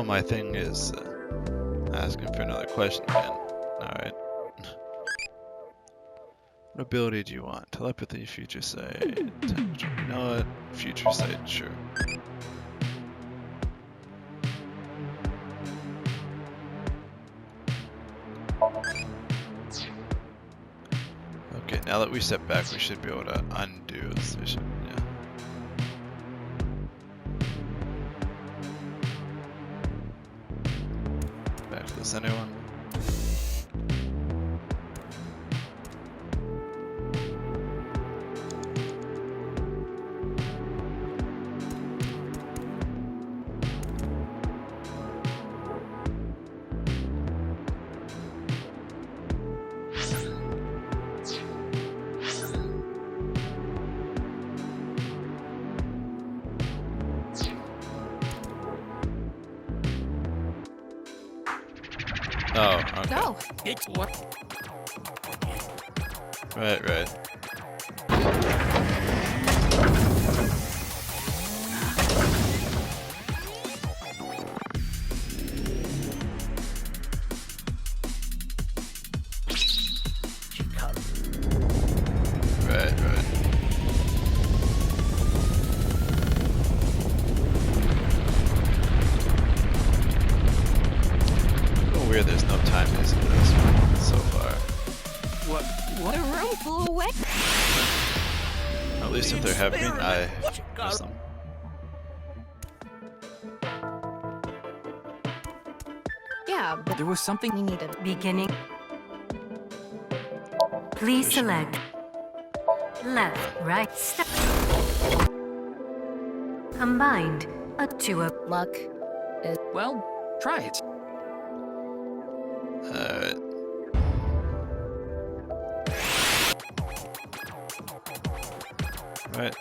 my thing is asking for another question again. Alright. What ability do you want? Telepathy, future sight, temperature. You know what? Future sight, sure. Okay, now that we step back, we should be able to undo this mission. Yeah. Back to the center one. Oh, okay. Go. It's what? Right. Chikara. Right. Oh, weird, there's no time in this one so far. What? The room flew away. At least if they're heavy, I miss them. Yeah, but There was something. we need a Beginning. Please select left, right, step. Combined, to a luck. Well, try it. Alright. Right.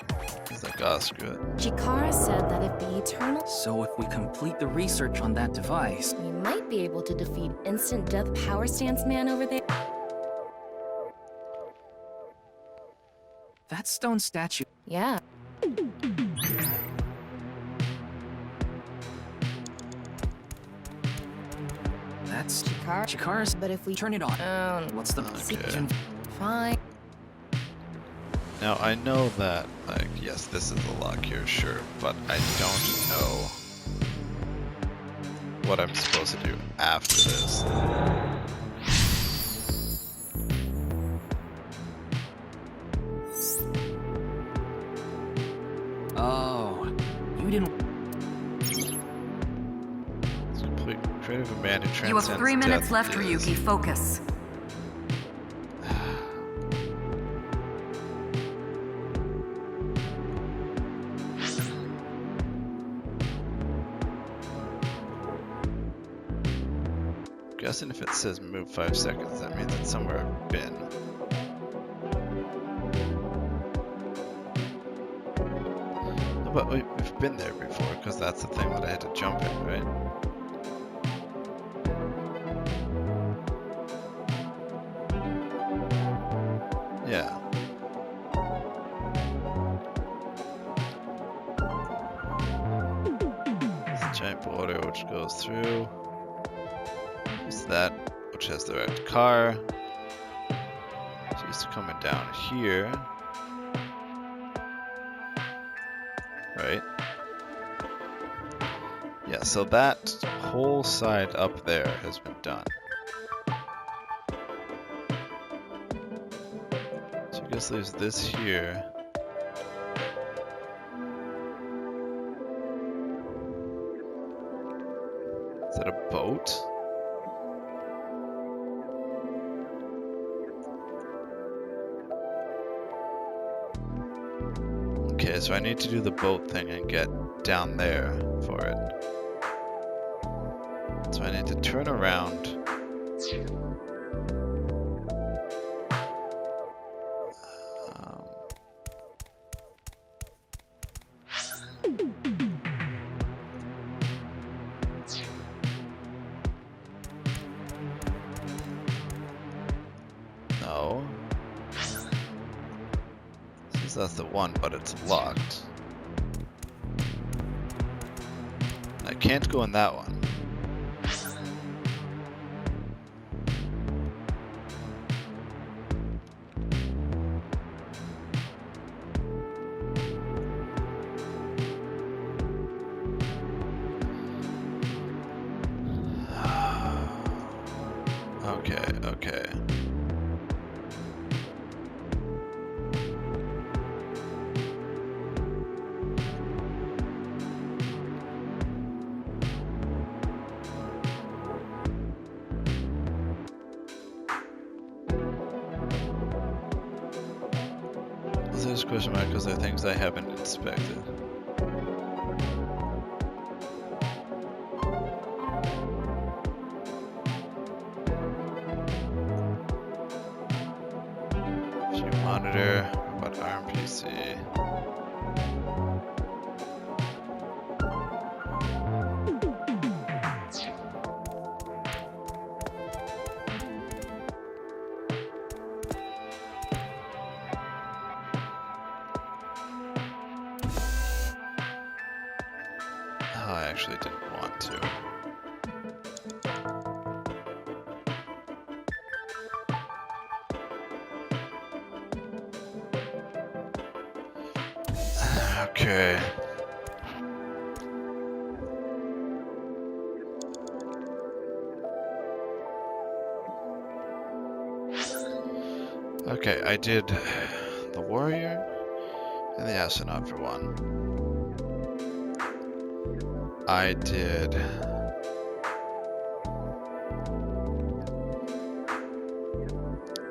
He's like, oh, screw it. Chikara said that if the Eternal, So if we complete the research on that device, we might be able to defeat Instant Death Power Stance Man over there. that stone statue. Yeah. That's Chikara. Chikara's. But if we Turn it on. What's the Okay. fine. Now I know that, like, yes, this is the lock here, sure, but I don't know what I'm supposed to do after this. Oh, you didn't. It's complete creative of man who transcends You have 3 minutes death left, is- Ryuki. Focus. Guessing if it says move 5 seconds, that means it's somewhere I've been. No, but we've been there before, because that's the thing that I had to jump in, right? Yeah. It's a giant border which goes through. It's that which has the red car. So it's coming down here. Right? Yeah, so that whole side up there has been done. So I guess there's this here. Is that a boat? Okay, so I need to do the boat thing and get down there for it. So I need to turn around. No. Since that's the one, but it's locked. I can't go in that one. Okay. There's a question mark because there are things I haven't inspected. Monitor, what ARM PC? Oh, I actually didn't want to. Okay. Okay, I did the warrior and the astronaut for one. I did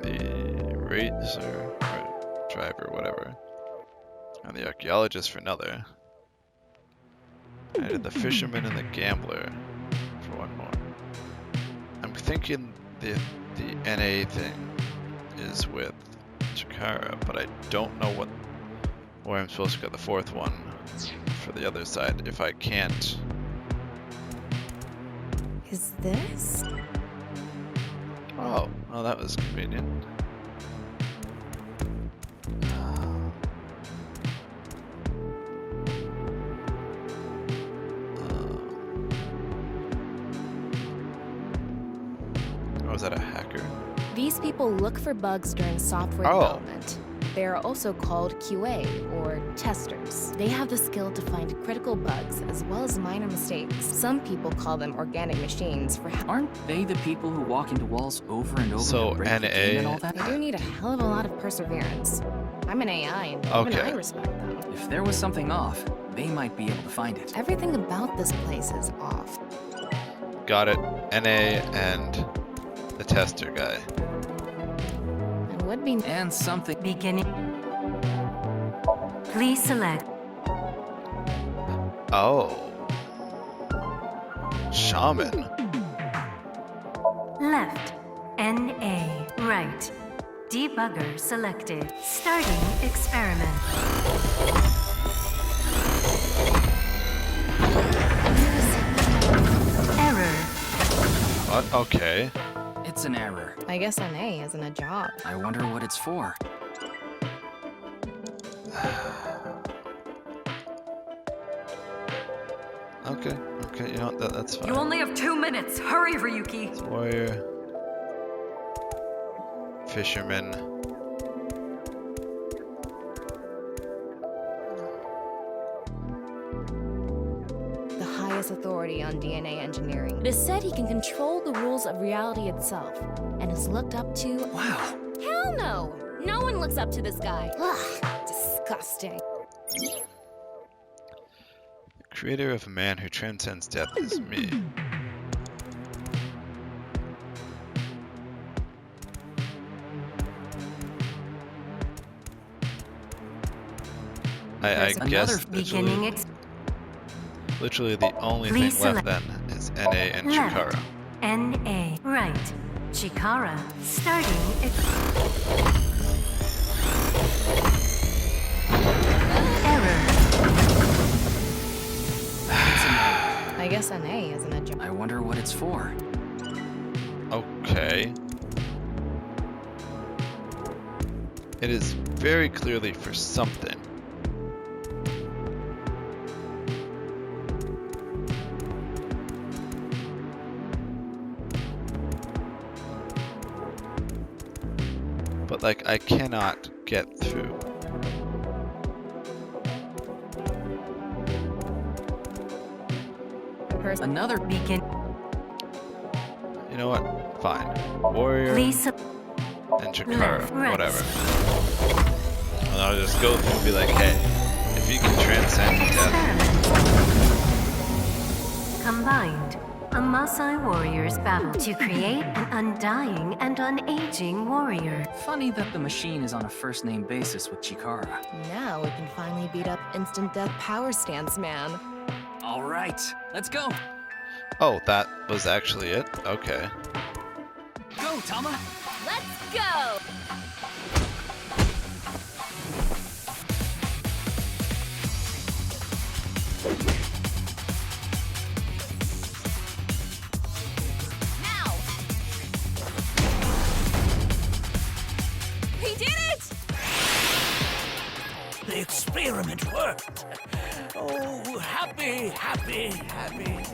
the racer or driver, whatever. And the archaeologist for another. I did the fisherman and the gambler for one more. I'm thinking the NA thing is with Chikara, but I don't know where I'm supposed to get the fourth one for the other side if I can't. Is this? Oh, well, that was convenient. Was that a hacker? These people look for bugs during software development. They are also called QA, or testers. They have the skill to find critical bugs as well as minor mistakes. Some people call them organic machines for Aren't they the people who walk into walls over and over So and break the game and all that? They do need a hell of a lot of perseverance. I'm an AI, and even I respect them. If there was something off, they might be able to find it. Everything about this place is off. Got it. NA and the tester guy. It would be And something. Beginning. Please select Oh. Shaman. left, NA, right. Debugger selected. Starting experiment. Error. What? Okay. It's an error. I guess NA isn't a job. I wonder what it's for. Okay, you know what, that's fine. You only have 2 minutes. Hurry, Ryuki. Warrior. Fisherman. The highest authority on DNA engineering. It is said he can control the rules of reality itself, and is looked up to. Wow. Hell no! No one looks up to this guy. Ugh, disgusting. The creator of a man who transcends death is me. I guess literally the only Please thing left then is NA and left, Chikara. NA, right. Chikara, starting error. I guess NA isn't a job. I wonder what it's for. Okay. It is very clearly for something. Like, I cannot get through. Another Begin. You know what? Fine. Warrior Please. and Chikara, Left, right. whatever. And I'll just go through and be like, hey, if you can transcend death. Experiment. Combined. A Maasai warrior's battle to create an undying and unaging warrior. Funny that the machine is on a first-name basis with Chikara. Now we can finally beat up instant death power stance man. All right, let's go. Oh, that was actually it? Okay. Go, Tama. Let's go! Now! He did it! The experiment worked. Oh, happy, happy, happy.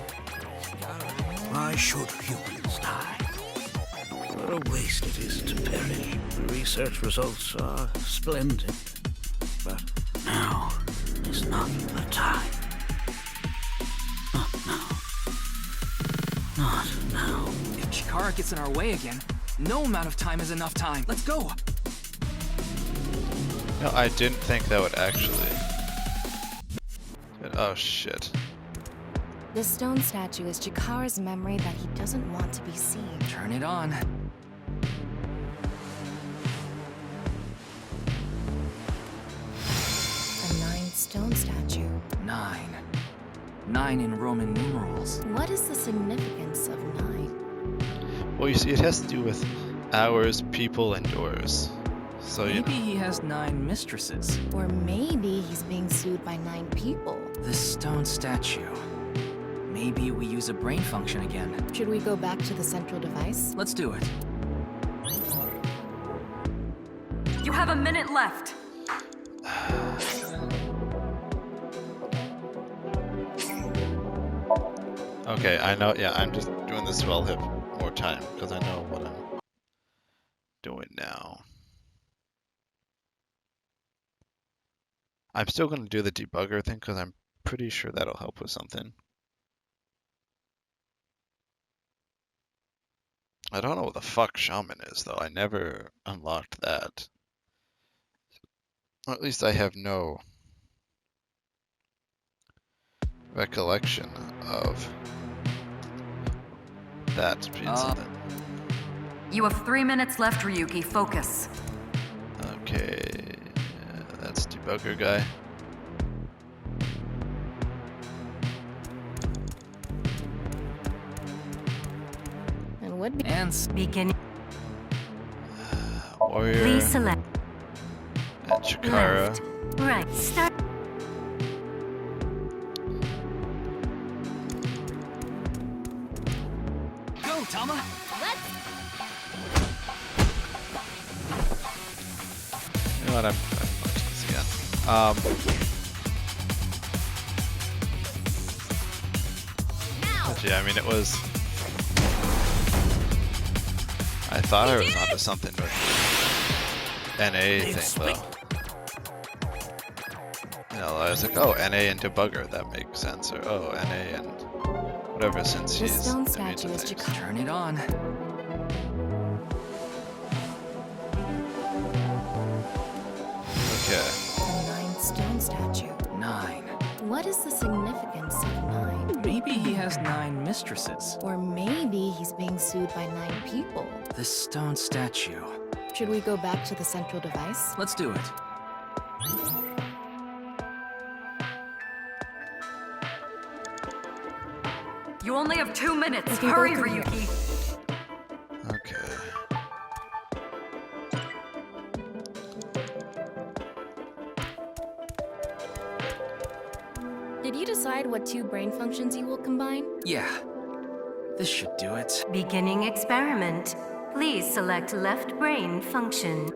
Why should humans die? What a waste it is to perish. The research results are splendid. But now is not the time. Not now. Not now. If Chikara gets in our way again, no amount of time is enough time. Let's go. No, I didn't think that would actually... Oh, shit. The stone statue is Chikara's memory that he doesn't want to be seen. Turn it on. A 9-stone statue. 9. 9 in Roman numerals. What is the significance of 9? Well, you see, it has to do with hours, people, and doors. So, you Maybe know. he has 9 mistresses. Or maybe he's being sued by 9 people. This stone statue. Maybe we use a brain function again. Should we go back to the central device? Let's do it. You have a minute left. Okay, I know, yeah, I'm just doing this so I'll have more time, because I know what I'm doing now. I'm still going to do the debugger thing, because I'm pretty sure that'll help with something. I don't know what the fuck shaman is, though. I never unlocked that. Or at least I have no recollection of that being something. You have 3 minutes left, Ryuki. Focus. Okay, that's debugger guy. And would be And Begin. Warrior Please select. and Chikara. Left. Right. Start. go, Tama. You know what? I'm watching this again. But yeah, I mean, it was. I thought I was onto something with the NA thing, though. You know, I was like, oh, NA and debugger, that makes sense. Or, oh, NA and whatever, since the he's stone immune statue to is things. Chikara. Turn it on. Okay. A 9-stone statue. 9. What is the significance of 9? Maybe he has 9 mistresses. Or maybe he's being sued by 9 people. This stone statue. Should we go back to the central device? Let's do it. You only have 2 minutes. We can Hurry, go through here. Ryuki. Okay. Did you decide what 2 brain functions you will combine? Yeah. This should do it. Beginning experiment. Please select left brain function.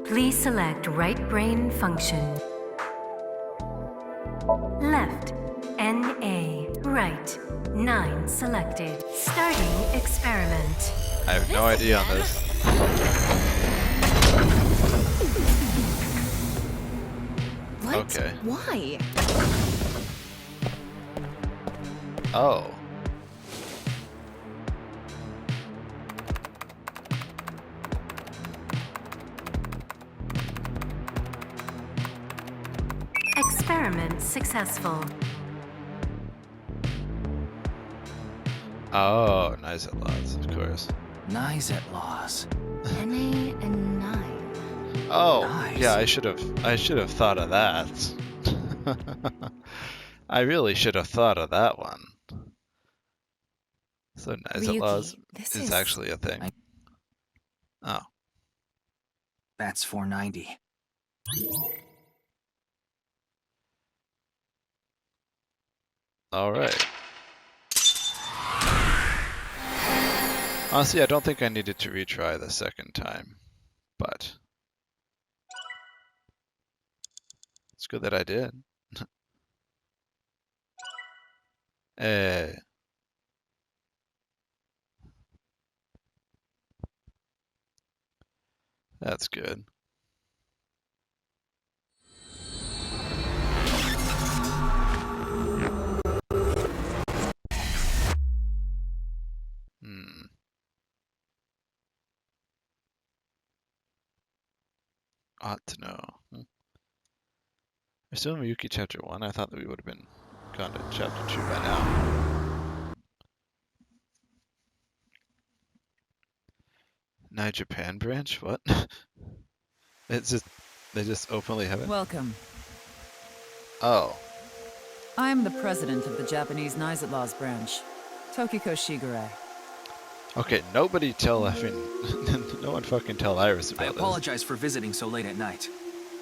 Please select right brain function. Left. NA. Right. 9 selected. Starting experiment. I have no idea on this. What? Okay. Why? Oh. Experiment successful. Oh, nice at lots, of course. Naix at laws. NA and 9. Oh, Nice. yeah, I should have thought of that. I really should have thought of that one. So nice at laws Ryuki, this is actually a thing. Oh. That's 490. All right. Honestly, I don't think I needed to retry the second time, but it's good that I did. Hey. That's good. Ought to know. We're still in Miyuki chapter 1. I thought that we would have been gone to chapter 2 by now. Nai Japan branch? What? It's just they just openly have it. Welcome. Oh. I am the president of the Japanese Naix Laws branch, Tokiko Chikara. Okay, nobody tell no one fucking tell Iris about I apologize for visiting so late at night.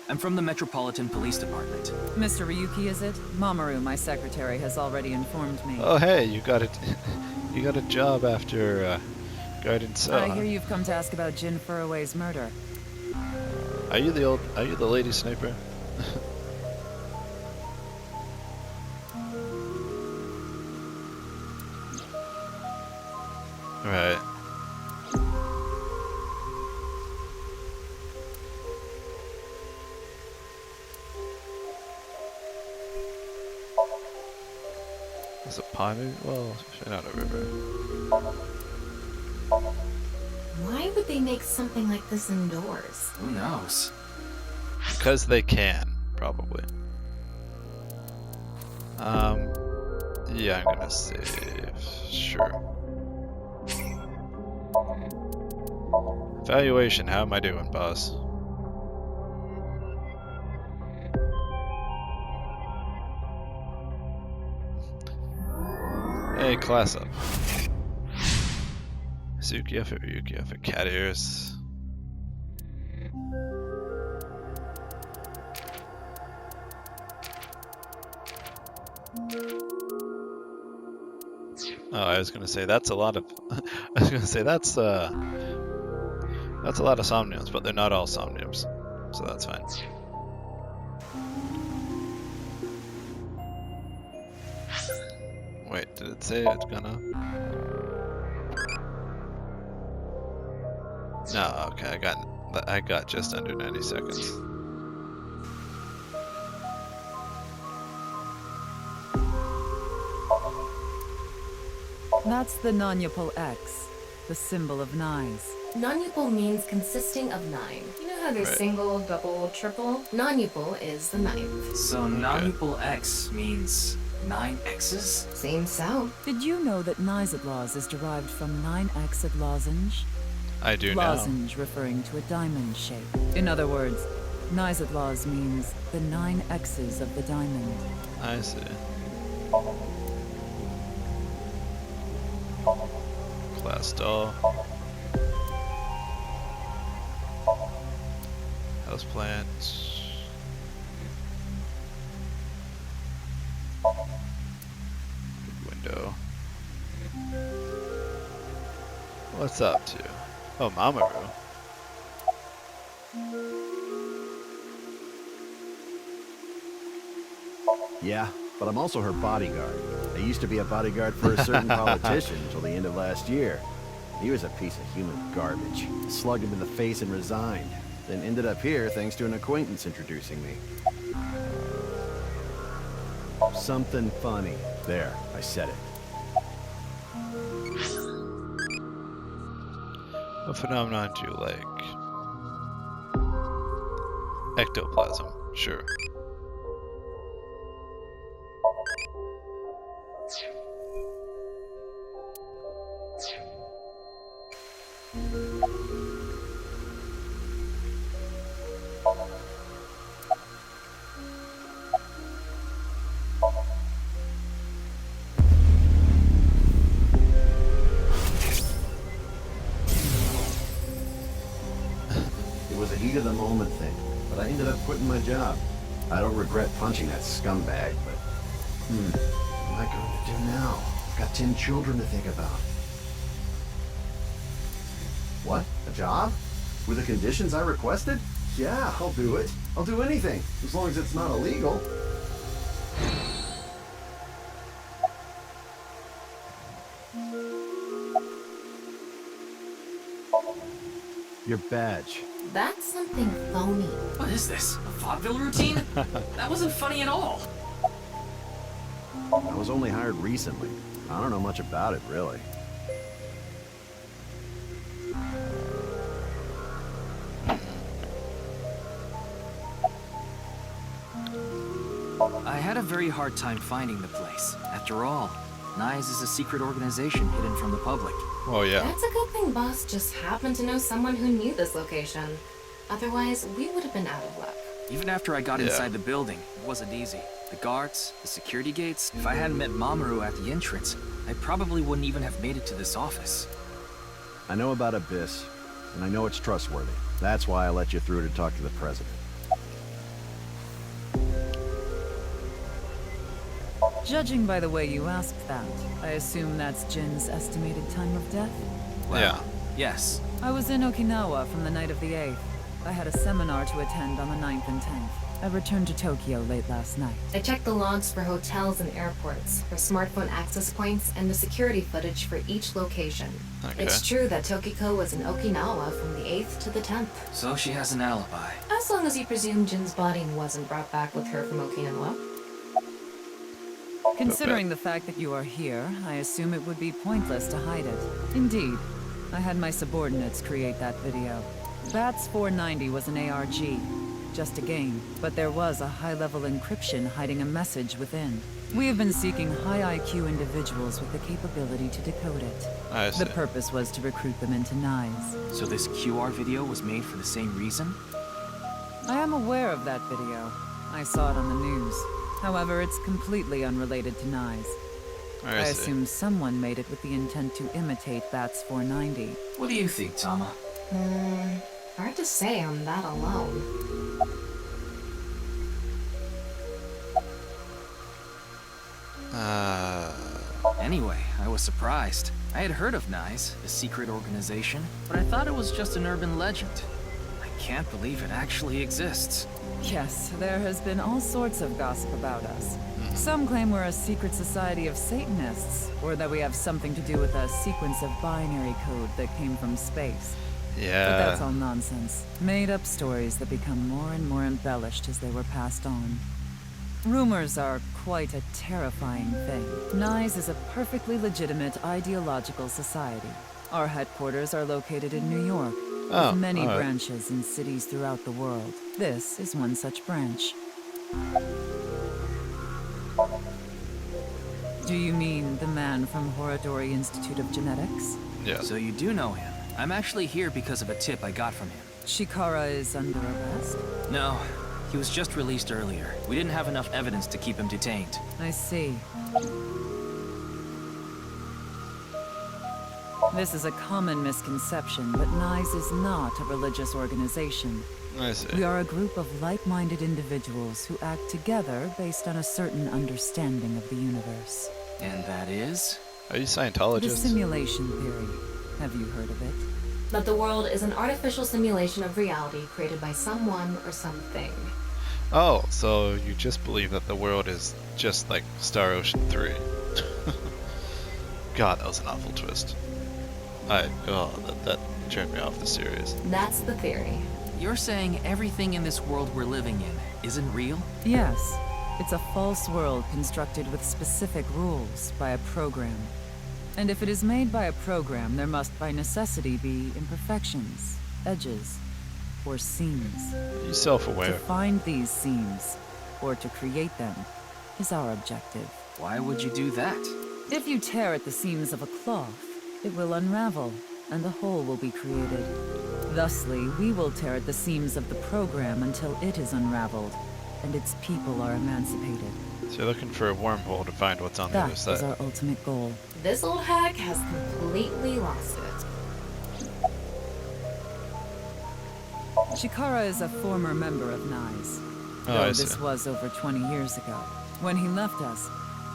I'm from the Metropolitan Police Department. Mr. Ryuki, is it? Mamoru, my secretary, has already informed me. this. Oh hey, you got it. You got a job after Garden So. I hear you've come to ask about Jin Furui's murder. Are you the lady sniper? Right. Is it pond? Well, not a river. Why would they make something like this indoors? Who knows? Because they can, probably. Yeah, I'm gonna save. Sure. Evaluation, how am I doing, boss? Hey, class up. Suki F or Ryuki F, cat ears. Oh, I was gonna say that's a lot of. I was gonna say that's a lot of somniums, but they're not all somniums, so that's fine. Wait, did it say it's gonna? No, okay, I got just under 90 seconds. That's the non-Yapol X, the symbol of Naix. Non-Yapol means consisting of 9. You know how there's Right. single, double, triple? Non-Yapol is the 9th. So non-Yapol X means 9 X's? Seems so. Did you know that Naix Laws is derived from 9x lozenge? I do now. Lozenge referring to a diamond shape. In other words, Naix Laws means the 9 X's of the diamond. I see. Class doll. House plants. Big window. What's up to? Oh, Mamoru. Yeah, but I'm also her bodyguard. used to be a bodyguard for a certain politician until the end of last year. He was a piece of human garbage. Slugged him in the face and resigned. Then ended up here thanks to an acquaintance introducing me. Something funny. There, I said it. What phenomenon do you like? Ectoplasm, sure. It was a heat of the moment thing, but I ended up quitting my job. I don't regret punching that scumbag, but what am I going to do now? I've got 10 children to think about. What? A job? With the conditions I requested? Yeah, I'll do it. I'll do anything, as long as it's not illegal. Your badge. That's something phony. What is this? A vaudeville routine? That wasn't funny at all. I was only hired recently. I don't know much about it, really. I had a very hard time finding the place. After all, Naix is a secret organization hidden from the public. Oh yeah. That's a good thing Boss just happened to know someone who knew this location. Otherwise, we would have been out of luck. Even after I got inside the building, it wasn't easy. The guards, the security gates, if I hadn't met Mamoru at the entrance, I probably wouldn't even have made it to this office. I know about Abyss, and I know it's trustworthy. That's why I let you through to talk to the president. Judging by the way you asked that, I assume that's Jin's estimated time of death? Well, Yeah. yes. I was in Okinawa from the night of the 8th. I had a seminar to attend on the 9th and 10th. I returned to Tokyo late last night. I checked the logs for hotels and airports, for smartphone access points, and the security footage for each location. Okay. It's true that Tokiko was in Okinawa from the 8th to the 10th. So she has an alibi. As long as you presume Jin's body wasn't brought back with her from Okinawa. Considering the fact that you are here, I assume it would be pointless to hide it. Indeed. I had my subordinates create that video. Bats 490 was an ARG. Just a game, but there was a high-level encryption hiding a message within. We have been seeking high IQ individuals with the capability to decode it. I see. The purpose was to recruit them into Naix. So this QR video was made for the same reason? I am aware of that video. I saw it on the news. However, it's completely unrelated to Naix. I see. assume someone made it with the intent to imitate Bats 490. What do you think, Tama? Hard to say on that alone. Anyway, I was surprised. I had heard of Naix, a secret organization, but I thought it was just an urban legend. I can't believe it actually exists. Yes, there has been all sorts of gossip about us. Some claim we're a secret society of Satanists, or that we have something to do with a sequence of binary code that came from space. But that's Yeah. all nonsense. Made-up stories that become more and more embellished as they were passed on. Rumors are quite a terrifying thing. Naix is a perfectly legitimate ideological society. Our headquarters are located in New York, Oh, with many alright. branches in cities throughout the world. This is one such branch. Do you mean the man from Horodori Institute of Genetics? Yeah. So you do know him. I'm actually here because of a tip I got from him. Chikara is under arrest? No, he was just released earlier. We didn't have enough evidence to keep him detained. I see. This is a common misconception, but Naix is not a religious organization. I see. We are a group of like-minded individuals who act together based on a certain understanding of the universe. And that is? Are you The Scientologists? simulation theory. Have you heard of it? That the world is an artificial simulation of reality created by someone or something. Oh, so you just believe that the world is just like Star Ocean 3. God, that was an awful twist. That turned me off the series. That's the theory. You're saying everything in this world we're living in isn't real? Yes. It's a false world constructed with specific rules by a program. And if it is made by a program, there must by necessity be imperfections, edges, or seams. He's self-aware. To find these seams, or to create them, is our objective. Why would you do that? If you tear at the seams of a cloth, it will unravel, and a hole will be created. Thusly, we will tear at the seams of the program until it is unraveled, and its people are emancipated. So you're looking for a wormhole to find what's on the other That side. is our ultimate goal. This old hag has completely lost it. Chikara is a former member of Naix. Though this was over 20 years ago. When he left us,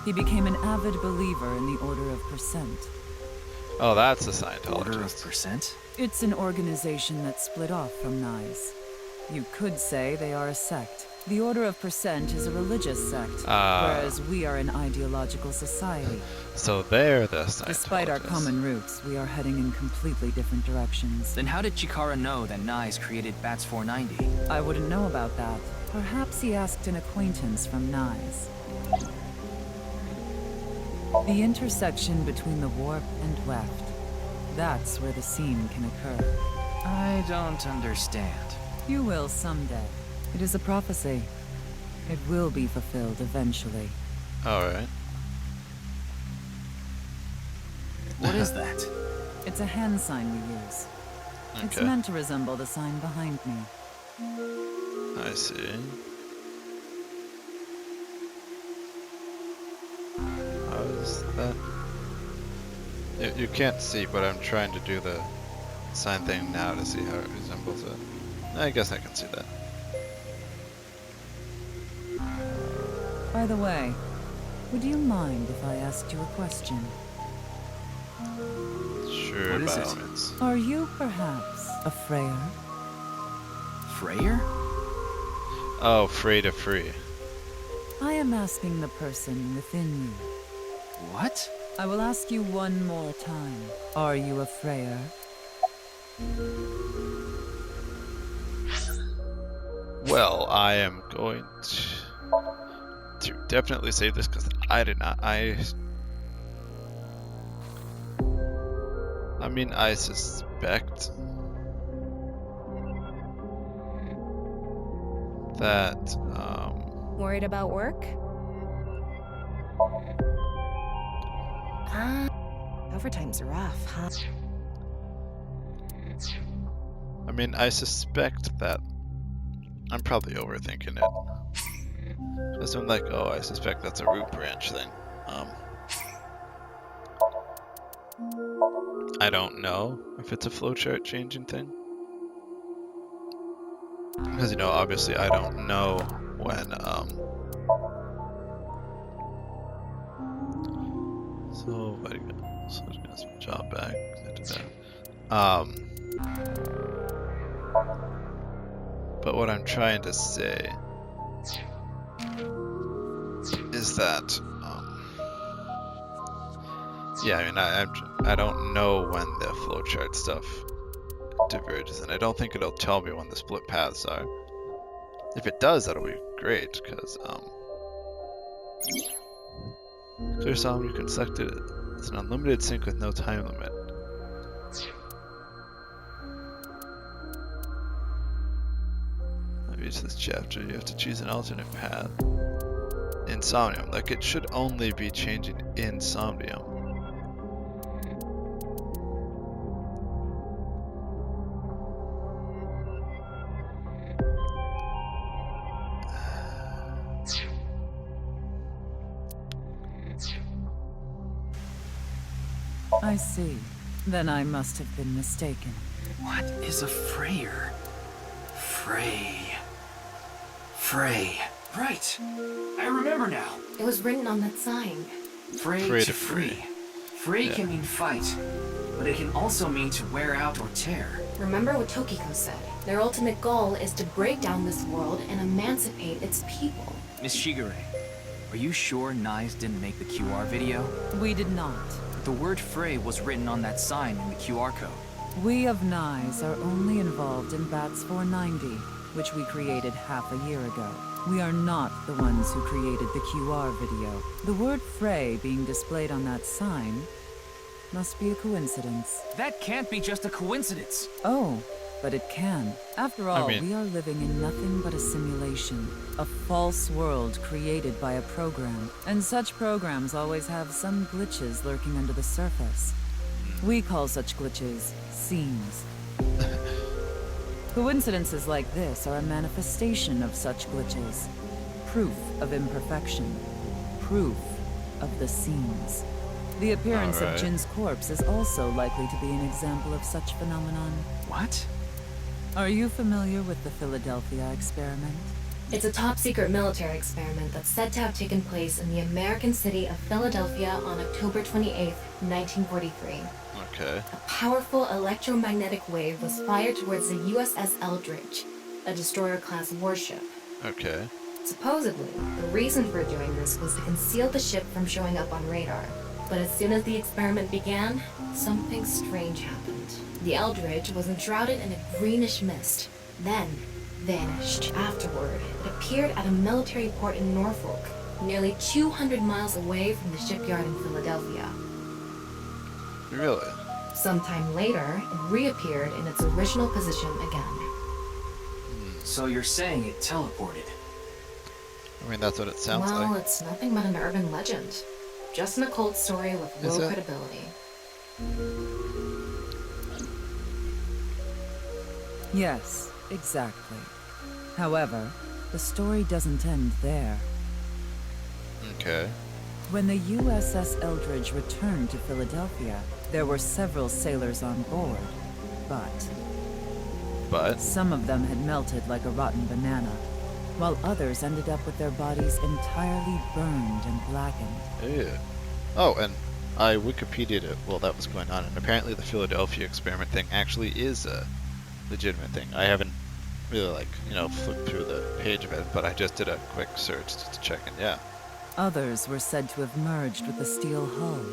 he became an avid believer in the Order of Percent. Oh, that's a Order of Scientologist. Percent? It's an organization that split off from Naix. You could say they are a sect. The Order of Percent is a religious sect, whereas we are an ideological society. So they're the Scientologists. Despite our common roots, we are heading in completely different directions. Then how did Chikara know that Naix created Bats 490? I wouldn't know about that. Perhaps he asked an acquaintance from Naix. The intersection between the warp and weft. That's where the seam can occur. I don't understand. You will someday. It is a prophecy. It will be fulfilled eventually. Alright. What is that? It's a hand sign we use. It's Okay. meant to resemble the sign behind me. I see. How is that? You can't see, but I'm trying to do the sign thing now to see how it resembles it. I guess I can see that. By the way, would you mind if I asked you a question? Sure, What is by it? all means. Are you perhaps a Freyer? Freyer? Oh, free to free. I am asking the person within you. What? I will ask you one more time. Are you a Freyer? Well, I am going to definitely say this because I did not. I mean, I suspect that, Worried about work? Overtime's rough, huh? I mean, I suspect that I'm probably overthinking it. Just I'm like, oh, I suspect that's a root branch thing. I don't know if it's a flowchart changing thing. Because, you know, obviously I don't know when, so I got some job back. But what I'm trying to say is that, yeah, I mean, I don't know when the flowchart stuff diverges, and I don't think it'll tell me when the split paths are. If it does, that'll be great, because, clear song, you can select it. It's an unlimited sync with no time limit. I've reached this chapter, you have to choose an alternate path. In SOMNIUM, like it should only be changing in SOMNIUM. I see. Then I must have been mistaken. What is a Freyer? Frey. Right. I remember now. It was written on that sign. Frey Frey to to free. free. Frey Yeah. can mean fight, but it can also mean to wear out or tear. Remember what Tokiko said. Their ultimate goal is to break down this world and emancipate its people. Miss Shigure, are you sure Naix didn't make the QR video? We did not. The word Frey was written on that sign in the QR code. We of Naix are only involved in Bats 490, which we created half a year ago. We are not the ones who created the QR video. The word Frey being displayed on that sign must be a coincidence. That can't be just a coincidence. Oh, but it can. After all, we are living in nothing but a simulation. A false world created by a program. And such programs always have some glitches lurking under the surface. We call such glitches seams. Coincidences like this are a manifestation of such glitches. Proof of imperfection. Proof of the seams. The appearance of Jin's corpse is also likely to be an example of such phenomenon. What? Are you familiar with the Philadelphia experiment? It's a top-secret military experiment that's said to have taken place in the American city of Philadelphia on October 28, 1943. Okay. A powerful electromagnetic wave was fired towards the USS Eldridge, a destroyer-class warship. Okay. Supposedly, the reason for doing this was to conceal the ship from showing up on radar. But as soon as the experiment began, something strange happened. The Eldridge was enshrouded in a greenish mist, then vanished. Afterward, it appeared at a military port in Norfolk, nearly 200 miles away from the shipyard in Philadelphia. Really? Sometime later, it reappeared in its original position again. So you're saying it teleported? I mean, that's what it sounds Well, like. it's nothing but an urban legend. Just an occult story with Is low it? credibility. Yes, exactly. However, the story doesn't end there. Okay. When the USS Eldridge returned to Philadelphia, there were several sailors on board, but some of them had melted like a rotten banana, while others ended up with their bodies entirely burned and blackened. Ew. Oh, and I Wikipedia'd it while that was going on, and apparently the Philadelphia experiment thing actually is a legitimate thing. I haven't really, flipped through the page of it, but I just did a quick search just to check, and yeah. Others were said to have merged with the steel hull,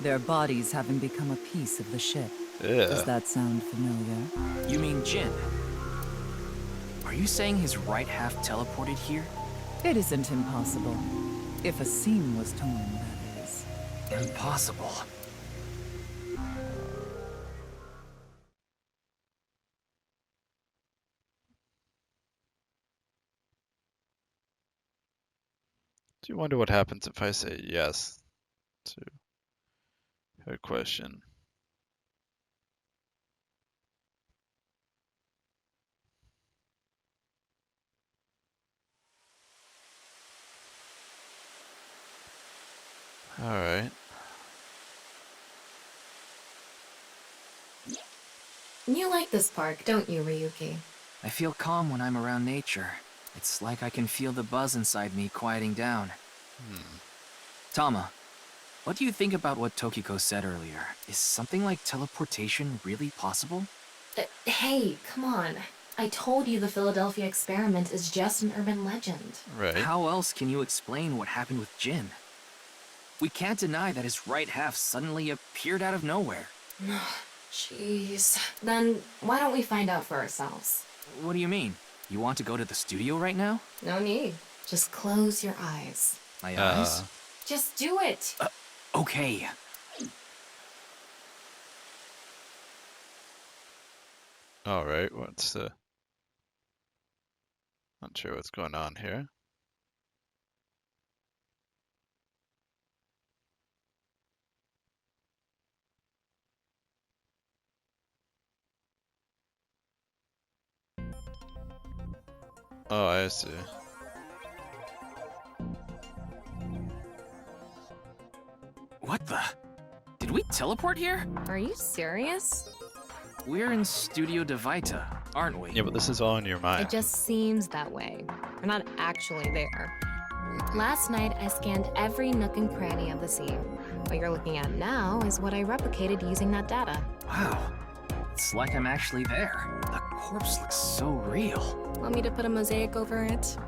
their bodies having become a piece of the ship. Yeah. Does that sound familiar? You mean Jin? Are you saying his right half teleported here? It isn't impossible. If a seam was torn, that is. Impossible. Do you wonder what happens if I say yes to her question? Alright. You like this park, don't you, Ryuki? I feel calm when I'm around nature. It's like I can feel the buzz inside me quieting down. Tama, what do you think about what Tokiko said earlier? Is something like teleportation really possible? Hey, come on. I told you the Philadelphia experiment is just an urban legend. Right. How else can you explain what happened with Jin? We can't deny that his right half suddenly appeared out of nowhere. Jeez. Then why don't we find out for ourselves? What do you mean? You want to go to the studio right now? No need. Just close your eyes. My eyes? Just do it! Okay. Alright, what's the... Not sure what's going on here. Oh, I see. What the? Did we teleport here? Are you serious? We're in Studio Devita, aren't we? Yeah, but this is all in your mind. It just seems that way. We're not actually there. Last night, I scanned every nook and cranny of the scene. What you're looking at now is what I replicated using that data. Wow. It's like I'm actually there. The corpse looks so real. Want me to put a mosaic over it?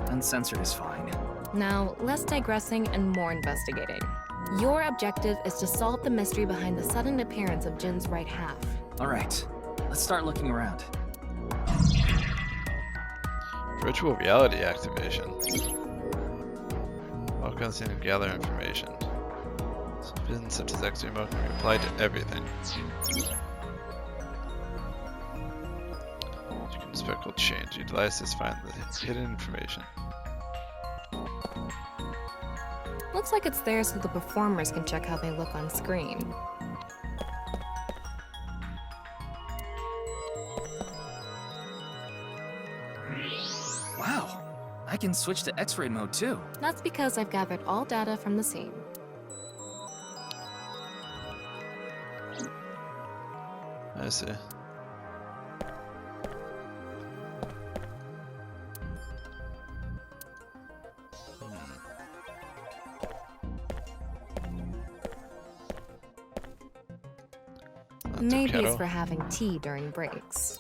Uncensored is fine. Now, less digressing and more investigating. Your objective is to solve the mystery behind the sudden appearance of Jin's right half. All right, let's start looking around. Virtual reality activation. Walk on scene and gather information. Spins such as X-ray mode can be applied to everything. You can speckle change. Utilize this to find the hidden information. Looks like it's there so the performers can check how they look on screen. Wow, I can switch to X-ray mode too. That's because I've gathered all data from the scene. I see. Maybe Tokiko. it's for having tea during breaks.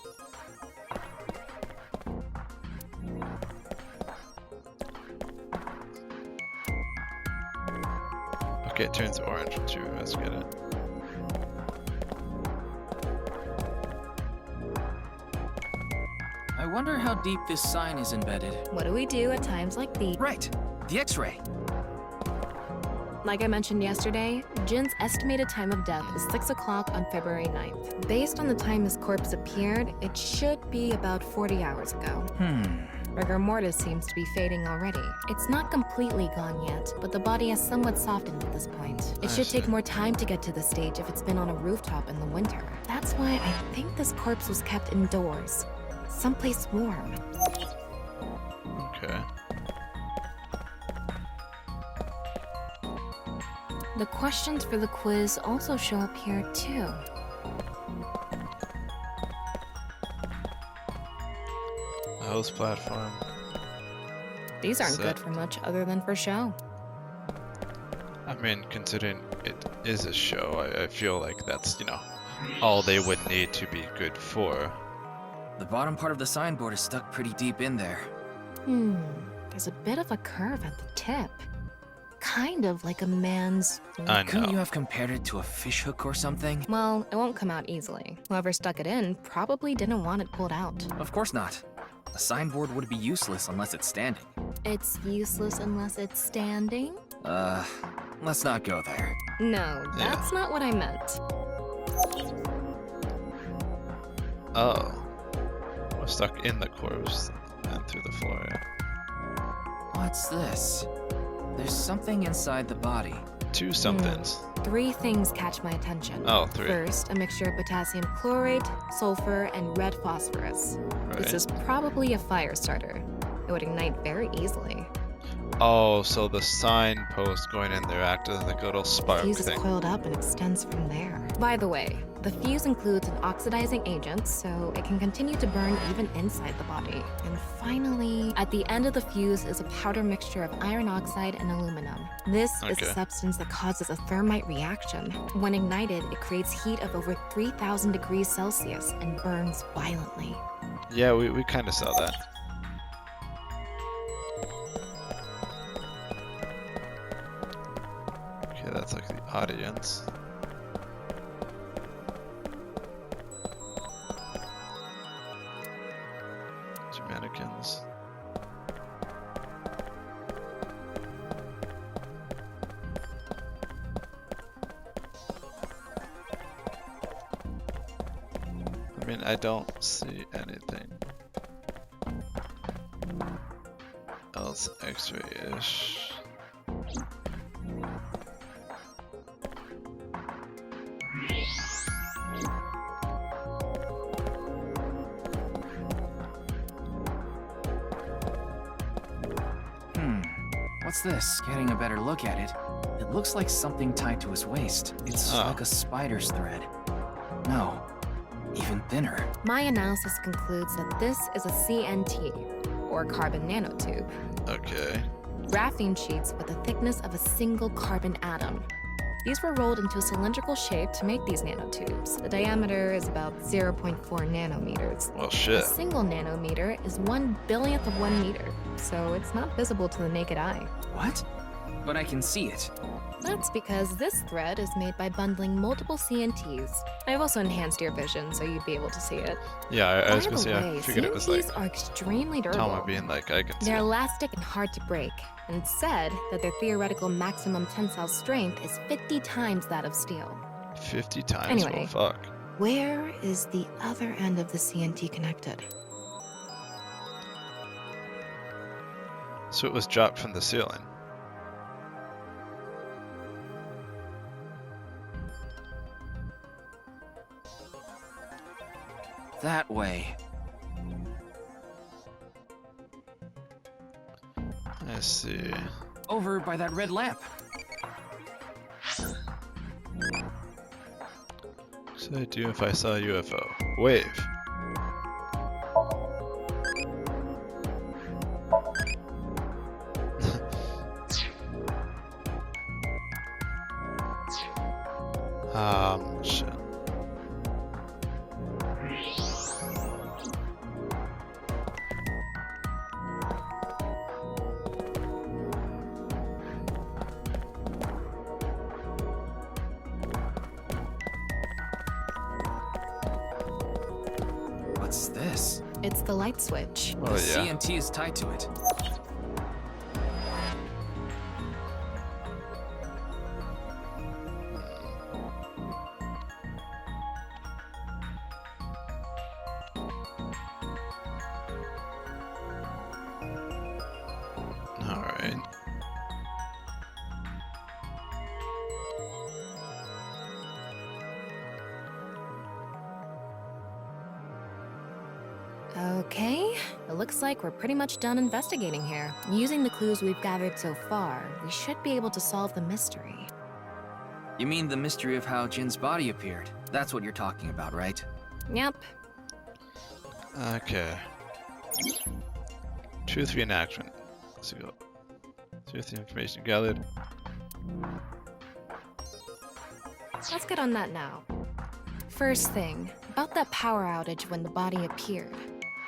Okay, it turns orange once you investigate it. I wonder how deep this sign is embedded. What do we do at times like these? Right, the X-ray. Like I mentioned yesterday, Jin's estimated time of death is 6 o'clock on February 9th. Based on the time his corpse appeared, it should be about 40 hours ago. Rigor mortis seems to be fading already. It's not completely gone yet, but the body has somewhat softened at this point. It should take more time to get to this stage if it's been on a rooftop in the winter. That's why I think this corpse was kept indoors. Someplace warm. Okay. The questions for the quiz also show up here too. The host platform. These aren't So- good for much other than for show. I mean, considering it is a show, I feel like that's, you know, all they would need to be good for. The bottom part of the signboard is stuck pretty deep in there. There's a bit of a curve at the tip. Kind of like a man's... I Couldn't you know. have compared it to a fish hook or something? Well, it won't come out easily. Whoever stuck it in probably didn't want it pulled out. Of course not. A signboard would be useless unless it's standing. It's useless unless it's standing? Let's not go there. No, that's not what I meant. Oh. Was stuck in the corpse and through the floor. Yeah. What's this? There's something inside the body. Two somethings. 3 things catch my attention. Oh, 3. First, a mixture of potassium chlorate, sulfur, and red phosphorus. Right. This is probably a fire starter. It would ignite very easily. Oh, so the signpost going in there acted like a little spark The fuse is thing. coiled up and extends from there. By the way, the fuse includes an oxidizing agent, so it can continue to burn even inside the body. And finally, at the end of the fuse is a powder mixture of iron oxide and aluminum. This is Okay. a substance that causes a thermite reaction. When ignited, it creates heat of over 3,000 degrees Celsius and burns violently. Yeah, we kind of saw that. Okay, that's like the audience. Two mannequins. I mean, I don't see anything else X-ray-ish. What's this? Getting a better look at it. It looks like something tied to his waist. It's like a spider's thread. No, even thinner. My analysis concludes that this is a CNT, or carbon nanotube. Okay. Graphene sheets with the thickness of a single carbon atom. These were rolled into a cylindrical shape to make these nanotubes. The diameter is about 0.4 nanometers. Well, A shit. single nanometer is 1/1000th of 1 meter, so it's not visible to the naked eye. What? But I can see it. That's because this thread is made by bundling multiple CNTs. I've also enhanced your vision so you'd be able to see it. Yeah, I was By gonna the say, I way, figured it was like CNTs are extremely durable. Tama being like, I can see They're it. elastic and hard to break, and said that their theoretical maximum tensile strength is 50 times that of steel. 50 times? Anyway. Well, fuck. Where is the other end of the CNT connected? So it was dropped from the ceiling. That way. I see. Over by that red lamp. What should I do if I saw a UFO? Wave. Shit. What's this? It's the light switch. Oh, The yeah. CNT is tied to it. Alright. Okay, it looks like we're pretty much done investigating here. Using the clues we've gathered so far, we should be able to solve the mystery. You mean the mystery of how Jin's body appeared? That's what you're talking about, right? Yep. Okay. Truth reenactment. Let's go. Truth information gathered. Let's get on that now. First thing, about that power outage when the body appeared.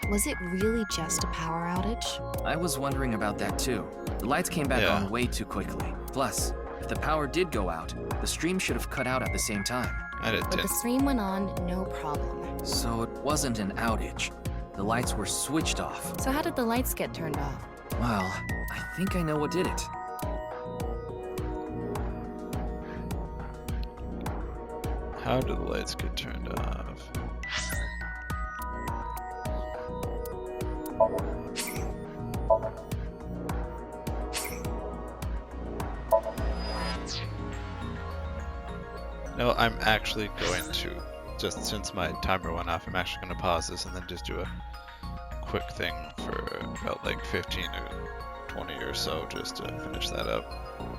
Was it really just a power outage? I was wondering about that too. The lights came back Yeah. on way too quickly. Plus, if the power did go out, the stream should have cut out at the same time. And it But did. the stream went on, no problem. So it wasn't an outage. The lights were switched off. So how did the lights get turned off? Well, I think I know what did it. How do the lights get turned off? No, I'm actually going to, just since my timer went off, I'm actually going to pause this and then just do a quick thing for about like 15 or 20 or so just to finish that up.